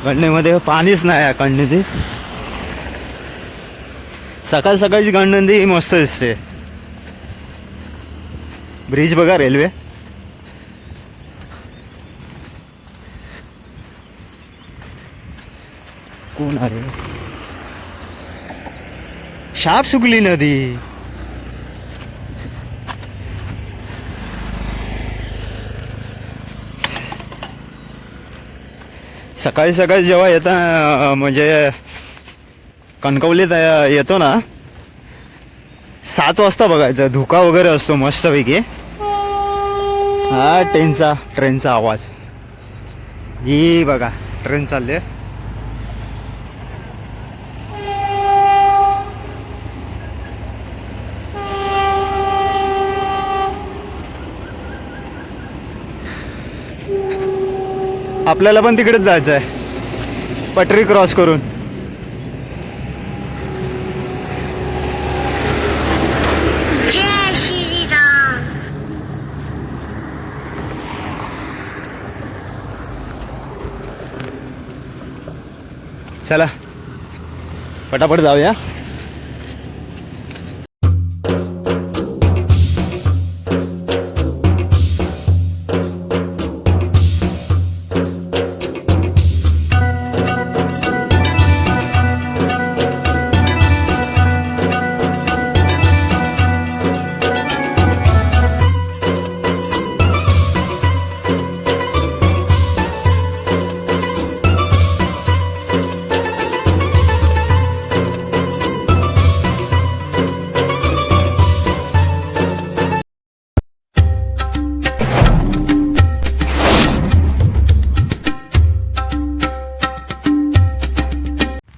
गंडीमध्ये पाणीच नाही आहे कण्णीती. सकाळ सकाळची गंडी मस्त दिसते. ब्रिज बघा रेल्वे. कोण अरे शाप सुकली नदी. सकाळी सकाळी जेव्हा येता म्हणजे कणकवलीत येतो ना 7 वाजता बघायचं धुका वगैरे असतो मस्तपैकी. हा ट्रेनचा आवाज. ही बघा ट्रेन चालली आहे. आपल्याला पण तिकडेच जायचं आहे पटरी क्रॉस करून. जय श्रीराम. चला पटापट जाऊया.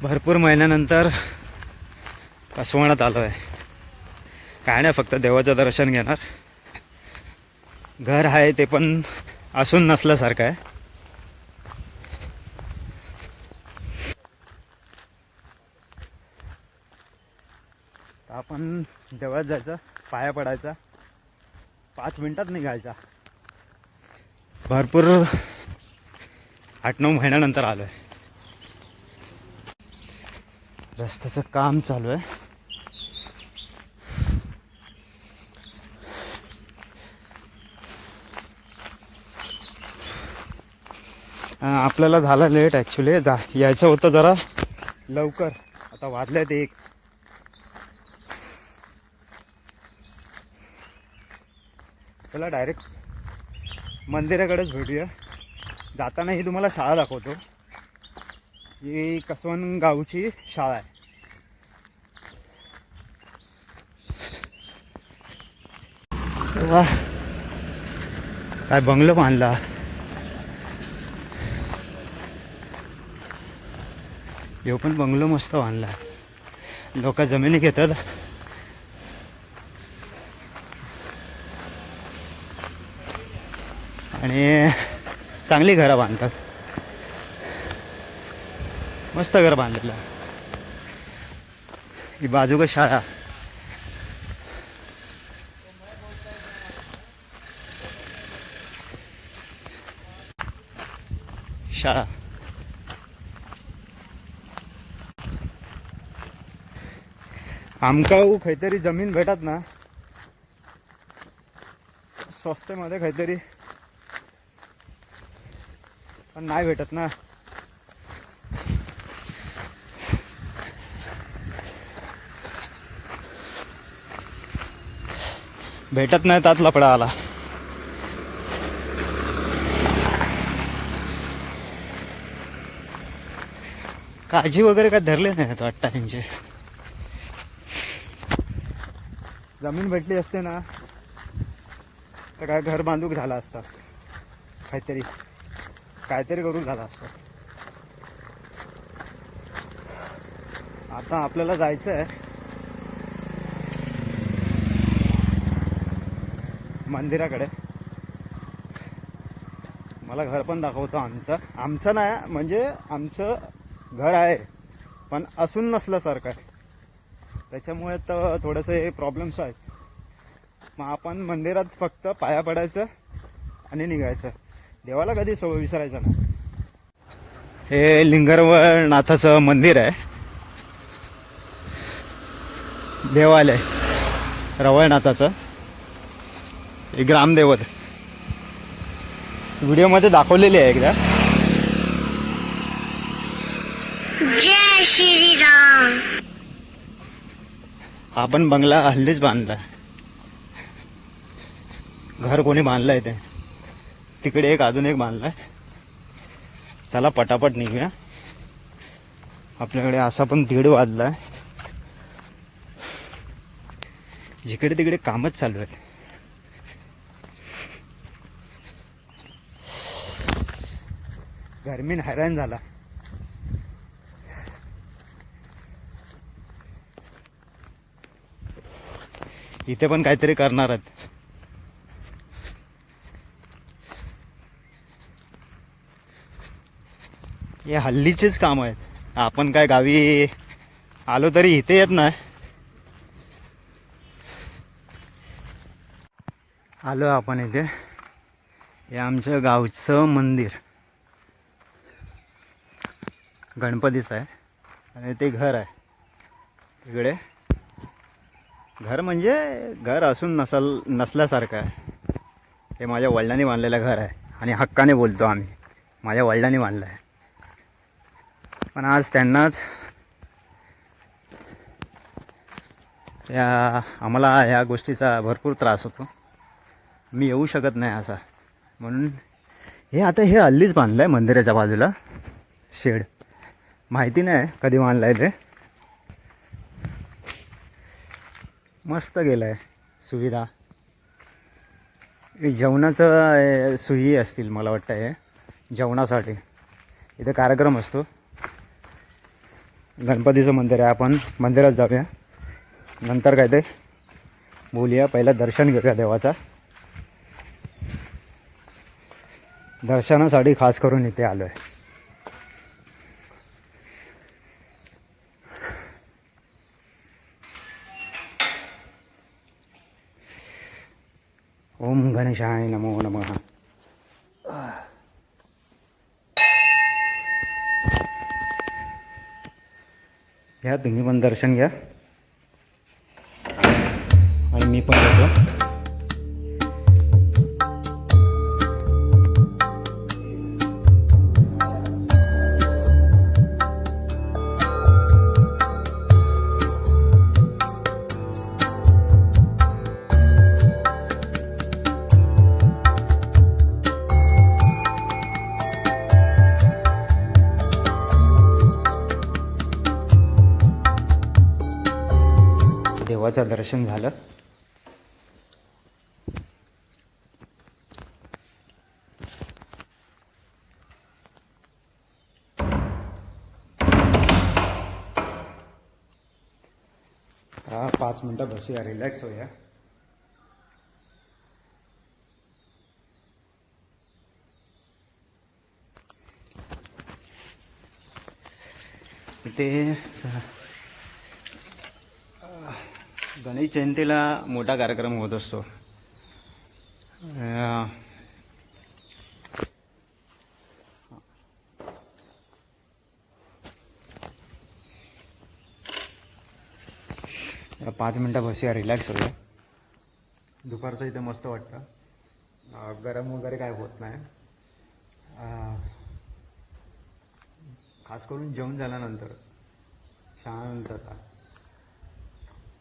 भरपूर महिन्यानंतर कसवणात आलो आहे. काय नाही फक्त देवाचं दर्शन घेणार. घर आहे ते पण असून नसल्यासारखं आहे. आपण देवळात जायचं पाया पडायचा 5 मिनिटात निघायचा. भरपूर 8-9 महिन्यानंतर आलो आहे. रस्त्याचं काम चालू आहे. आपल्याला झालं लेट ॲक्च्युली. यायचं होतं जरा लवकर. आता वाजलेत 1. चला डायरेक्ट मंदिराकडेच भेटूया. जाताना ही तुम्हाला शाळा दाखवतो. ही कसवण गावची शाळा आहे. वा काय बंगलो बांधला. यो पण बंगलो मस्त बांधला. लोक जमिनी घेतात आणि चांगली घरं बांधतात. मस्त घर बांधलेलं. ही बाजूक शाळा. शाळा आमका काहीतरी जमीन भेटत ना स्वस्तेमध्ये काहीतरी, पण नाही भेटत ना. भेटत नाही त्यात लफडा आला. काळजी वगैरे काय धरले नाही वाटतं त्यांचे. जमीन भेटली असते ना तर काय घर बांधूक झाला असता. काहीतरी करून झाला असता. आता आपल्याला जायचं आहे मंदिराकडे. मला घर पण दाखवतो आमचं नाही म्हणजे आमचं घर आहे पण असून नसल्यासारखं आहे. त्याच्यामुळे तर थोडेसे प्रॉब्लेम्स आहेत. मग आपण मंदिरात फक्त पाया पडायचं आणि निघायचं. देवाला कधी विसरायचं नाही. हे लिंगरवळनाथाचं मंदिर आहे, देवालय रवळनाथाचं. हे ग्रामदैवत व्हिडिओमध्ये दाखवलेली आहे एकदा. जय श्रीराम. हा पण बंगला हल्लीच बांधला, घर कोणी बांधलंय ते. तिकडे एक अजून एक बांधलाय. चला पटापट निघूया, आपल्याकडे असा पण 1:30 वाजलाय. जिकडे तिकडे कामच चालू आहेत. गरमीन हैराण झाला. इथे पण काहीतरी करणार आहेत. हे हल्लीचेच काम आहेत. आपण काय गावी आलो तरी इथे येत नाही. आलो आपण इथे. हे आमच्या गावचं मंदिर गणपतीचं आहे आणि ते घर आहे तिकडे. घर म्हणजे घर असून नसल्यासारखं आहे. हे माझ्या वडिलांनी बांधलेलं घर आहे आणि हक्काने बोलतो आम्ही, माझ्या वडिलांनी बांधलं आहे. पण आज त्यांनाच आम्हाला ह्या गोष्टीचा भरपूर त्रास होतो. मी येऊ शकत नाही असा, म्हणून हे आता हे हल्लीच बांधलं आहे मंदिराच्या बाजूला शेड. माहिती नाही कधी बांधलं आहे ते. मस्त गेलं आहे सुविधा. जेवणाचं सोयी असतील मला वाटतं. हे जेवणासाठी इथे कार्यक्रम असतो. गणपतीचं मंदिर आहे, आपण मंदिरात जाऊया, नंतर काय ते बोलूया. पहिलं दर्शन घेऊया देवाचा. दर्शनासाठी खास करून इथे आलो आहे. ओम गणेशाय नमो नमः. घ्या तुम्ही पण दर्शन घ्या आणि मी पण येतो. देवाचं दर्शन झालं. हा 5 मिनटं बसूया, रिलॅक्स होऊया. इथे गणेश जयंतीला मोठा कार्यक्रम होत असतो. या 5 मिनटं बसूया, रिलॅक्स होऊया. दुपारचं इथे मस्त वाटतं. गरम वगैरे काय होत नाही. खास करून जेवण झाल्यानंतर शांतता.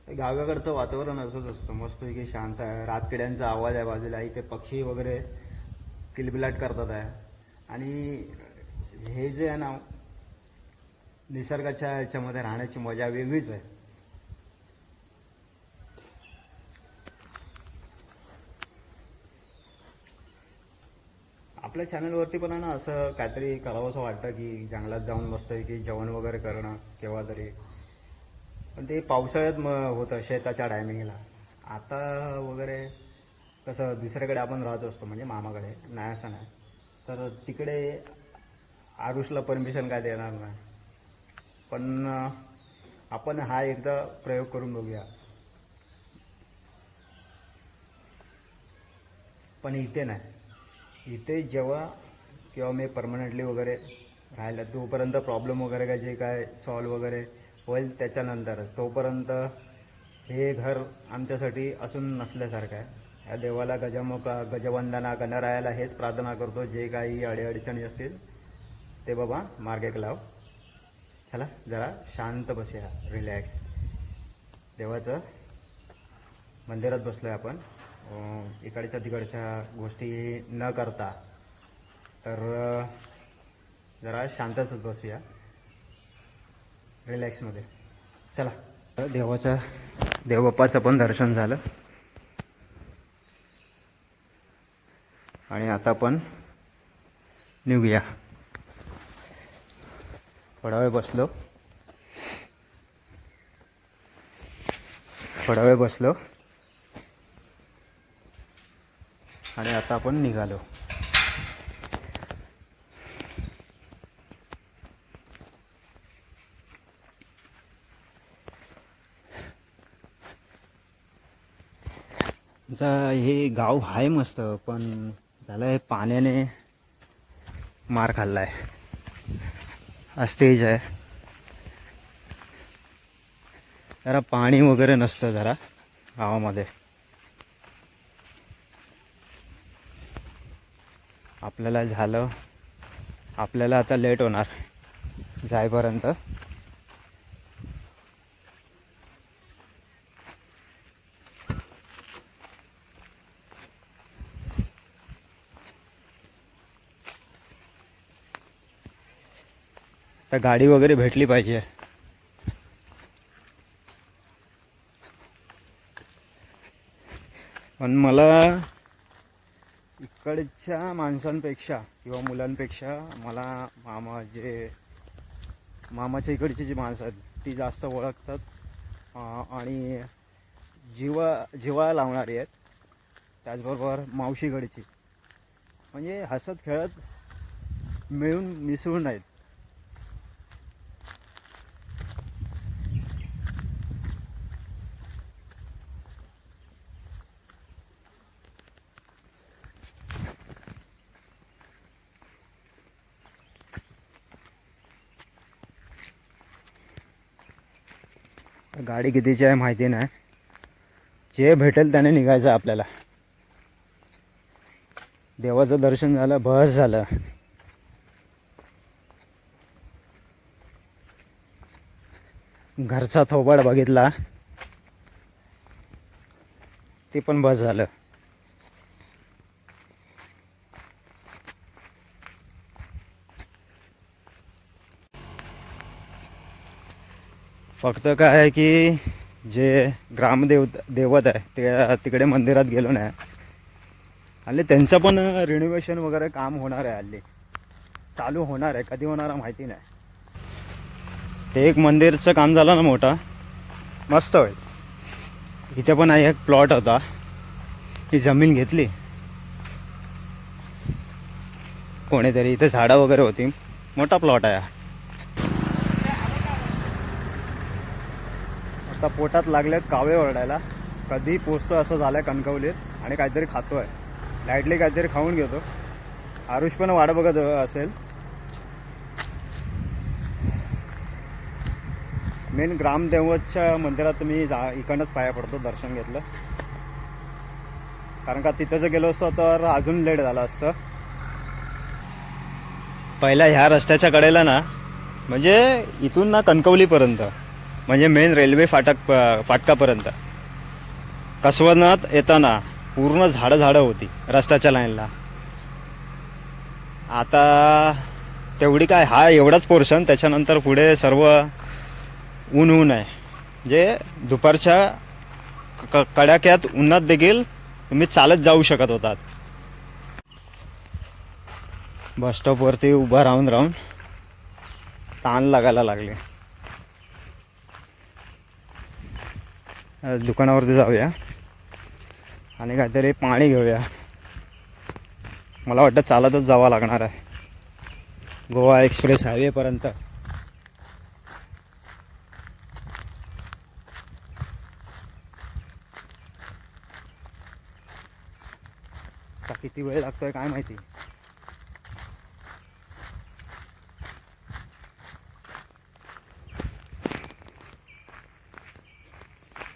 गावाकडचं वातावरण असंच असतं, मस्त की शांत आहे. रातकिड्यांचा आवाज आहे बाजूला, इथे पक्षी वगैरे किलबिलाट करतात आहे. आणि हे जे आहे ना, निसर्गाच्या ह्याच्यामध्ये राहण्याची मजा वेगळीच आहे. आपल्या चॅनलवरती पण आहे ना, असं काहीतरी करावं असं वाटतं की जंगलात जाऊन मस्त की जेवण वगैरे करणं केव्हा तरी. पण ते पावसाळ्यात होतं शेताच्या टायमिंगला. आता वगैरे कसं दुसऱ्याकडे आपण राहत असतो, म्हणजे मामाकडे नाही असं नाही, तर तिकडे आरुषला परमिशन काय देणार नाही. पण आपण हा एकदा प्रयोग करून बघूया. पण इथे नाही. इथे जेव्हा किंवा मी परमनंटली वगैरे राहिलं तोपर्यंत प्रॉब्लेम वगैरे काय जे काय सॉल्व वगैरे होईल त्याच्यानंतरच. तोपर्यंत हे घर आमच्यासाठी असून नसल्यासारखं आहे. या देवाला गजवंदना गणरायाला हेच प्रार्थना करतो, जे काही अडीअडचणी असतील ते बाबा मार्गे लाव. चला जरा शांत बसूया, रिलॅक्स. देवाचं मंदिरात बसलो आहे आपण. इकडच्या तिकडच्या गोष्टी न करता तर जरा शांतच बसूया, रिलॅक्समध्ये. चला देवबाप्पाचं पण दर्शन झालं आणि आता आपण निघूया. थोडा वेळ बसलो आणि आता आपण निघालो. हे गाव आहे मस्त, पण त्याला हे पाण्याने मार खाल्ला आहे. हा स्टेज आहे. जरा पाणी वगैरे नसतं जरा गावामध्ये. आपल्याला आता लेट होणार जाईपर्यंत. तर गाडी वगैरे भेटली पाहिजे. पण मला इकडच्या माणसांपेक्षा किंवा मुलांपेक्षा मला मामाच्या इकडची जी माणसं आहेत ती जास्त ओळखतात आणि जिव्हाळा लावणारी आहेत. त्याचबरोबर मावशीकडची म्हणजे हसत खेळत मिळून मिसळून आहेत. गाडी कितीची आहे माहिती नाही. जे भेटेल त्याने निघायचं आपल्याला. देवाचं दर्शन झालं, बस झालं. घरचा थोबाड बघितला ते पण बस झालं. फक्त काय आहे की जे दैवत आहे ते तिकडे मंदिरात गेलो नाही. हल्ली त्यांचं पण रिनोव्हेशन वगैरे काम होणार आहे. हल्ली चालू होणार आहे, कधी होणार आहे माहिती नाही. ते एक मंदिरचं काम झालं ना मोठा, मस्त होईल. इथे पण एक प्लॉट होता, ही जमीन घेतली कोणीतरी. इथे झाडं वगैरे होती, मोठा प्लॉट आहे. आता पोटात लागलेत कावे ओरडायला. कधी पोचतो असं झालंय कणकवलीत आणि काहीतरी खातोय. लाईटली काहीतरी खाऊन घेतो. आरुष पण वाट बघत असेल. मेन ग्रामदेवतच्या मंदिरात मी इकडनंच पाया पडतो, दर्शन घेतलं. कारण का तिथं जर गेलो असतो तर अजून लेट झालं असतं. पहिला ह्या रस्त्याच्या कडेला ना, म्हणजे इथून ना कणकवलीपर्यंत, म्हणजे मेन रेल्वे फाटकापर्यंत कसवनात येताना पूर्ण झाडं होती रस्त्याच्या लाईनला. आता तेवढी काय, हा एवढाच पोर्शन. त्याच्यानंतर पुढे सर्व ऊन आहे. जे दुपारच्या कडाक्यात उन्हात देखील तुम्ही चालत जाऊ शकत होतात. बस स्टॉपवरती उभं राहून ताण लागायला लागले. दुकानावरती जाऊया आणि काहीतरी पाणी घेऊया. मला वाटतं चालतच जावं लागणार आहे गोवा एक्सप्रेस हायवेपर्यंत. किती वेळ लागतोय काय माहिती.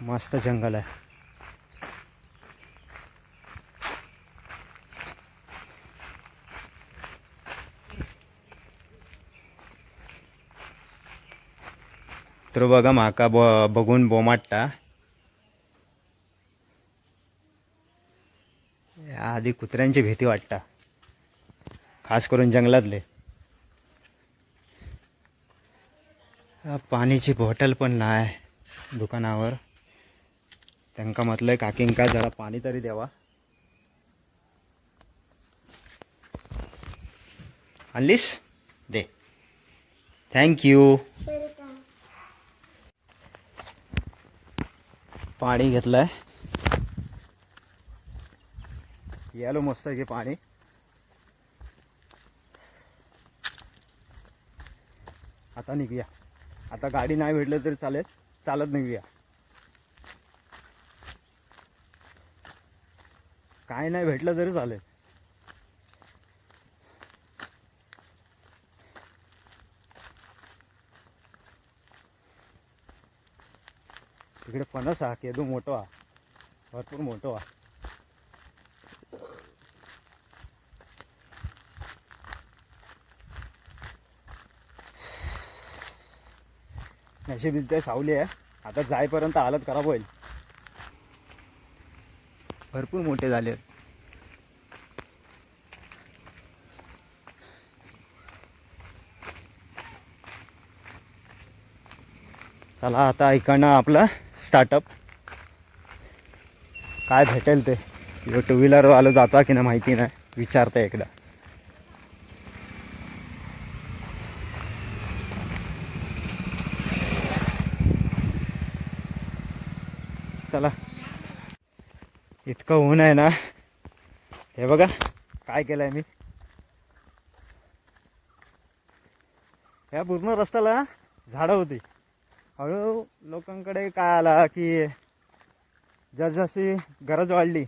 मस्त जंगल आहे. तर बघा माका बघून बोमाटता. आधी कुत्र्यांची भीती वाटता, खास करून जंगलातले. पाणीची बॉटल पण नाही दुकानावर. त्यांका म्हटलंय काकींका जरा पाणी तरी द्यावा. आणलीस दे, थँक्यू. पाणी घेतलंय, यालो मस्त की पाणी. आता निघूया. आता गाडी नाही भेटलं तरी चालेल, चालत निघूया. काय नाही भेटलं तरी चालेल. तिकडे फणस हा केदू मोठो हा, भरपूर मोठो हा. नशीब इथे सावली आहे. आता जाईपर्यंत हालत खराब होईल. भरपूर मोठे झाले. चला आता इकडनं आपलं स्टार्टअप. काय भेटेल ते. टू व्हीलर वालं जाता की नाही माहिती नाही, विचारते एकदा. चला. इतकं ऊन आहे ना. हे बघा काय केलंय मी. ह्या पूर्ण रस्त्याला झाडं होती. हळूहळू लोकांकडे काय आला की जसजशी गरज वाढली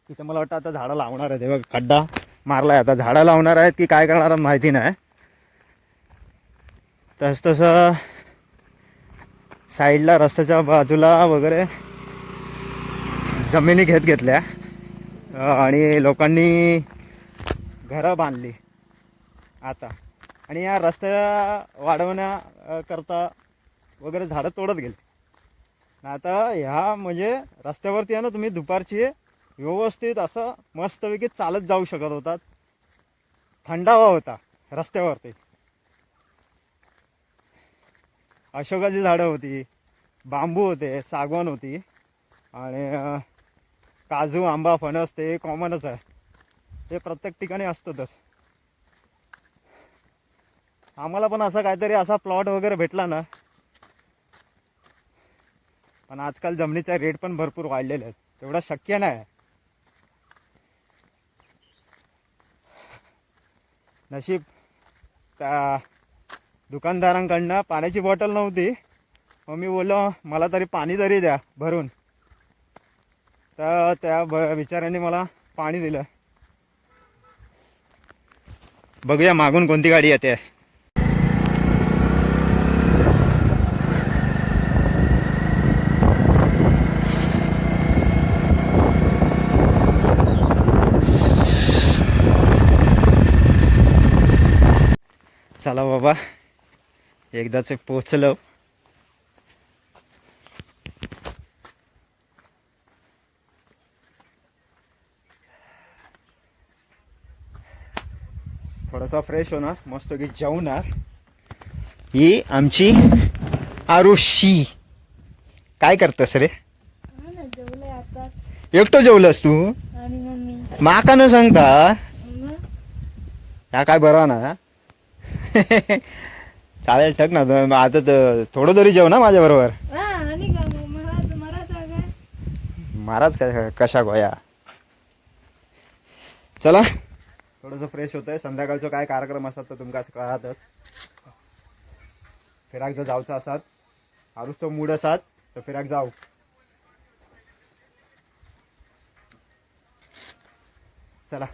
तिथे मला वाटतं आता झाडं लावणार आहे. ते बघ खड्डा मारलाय, आता झाडं लावणार आहेत की काय करणार माहिती नाही. तसं साईडला रस्त्याच्या बाजूला वगैरे जमिनी घेतल्या आणि लोकांनी घरं बांधली आता. आणि या रस्त्या वाढवण्याकरता वगैरे झाडं तोडत गेले. आता ह्या म्हणजे रस्त्यावरती आहे ना, तुम्ही दुपारची व्यवस्थित असं मस्तपैकी चालत जाऊ शकत होतात. थंडावा होता रस्त्यावरती. अशोकाची झाडं होती, बांबू होते, सागवान होती आणि काजू, आंबा, फणस ते कॉमनच आहे. ते प्रत्येक ठिकाणी असतंच. आम्हाला पण असं काहीतरी असा प्लॉट वगैरे भेटला ना. पण आजकाल जमिनीचा रेट पण भरपूर वाढलेले आहेत, तेवढं शक्य नाही. नशीब त्या दुकानदारांकडनं पाण्याची बॉटल नव्हती. मग मी बोललो मला तरी पाणी तरी द्या भरून. तर त्या बिचाऱ्यांनी मला पाणी दिलं. बघूया मागून कोणती गाडी येते. चला बाबा, एकदाच पोचलो. थोडासा फ्रेश होणार, मस्त की जेवणार. ही आमची आरुषी. काय करतस रे? एकटो जेवलंस तू? माका न सांगता ह्या काय बरा ना. चालेल ठक ना. आता थोडं तरी जेव ना माझ्या बरोबर. महाराज कशा गोया. चला थोडंसं फ्रेश होतंय. संध्याकाळचं काय कार्यक्रम असतात तर तुमका कळातच. फिराक जर जाऊचं असतात, आरुषचा मूड असतात तर फिराक जाऊ. चला.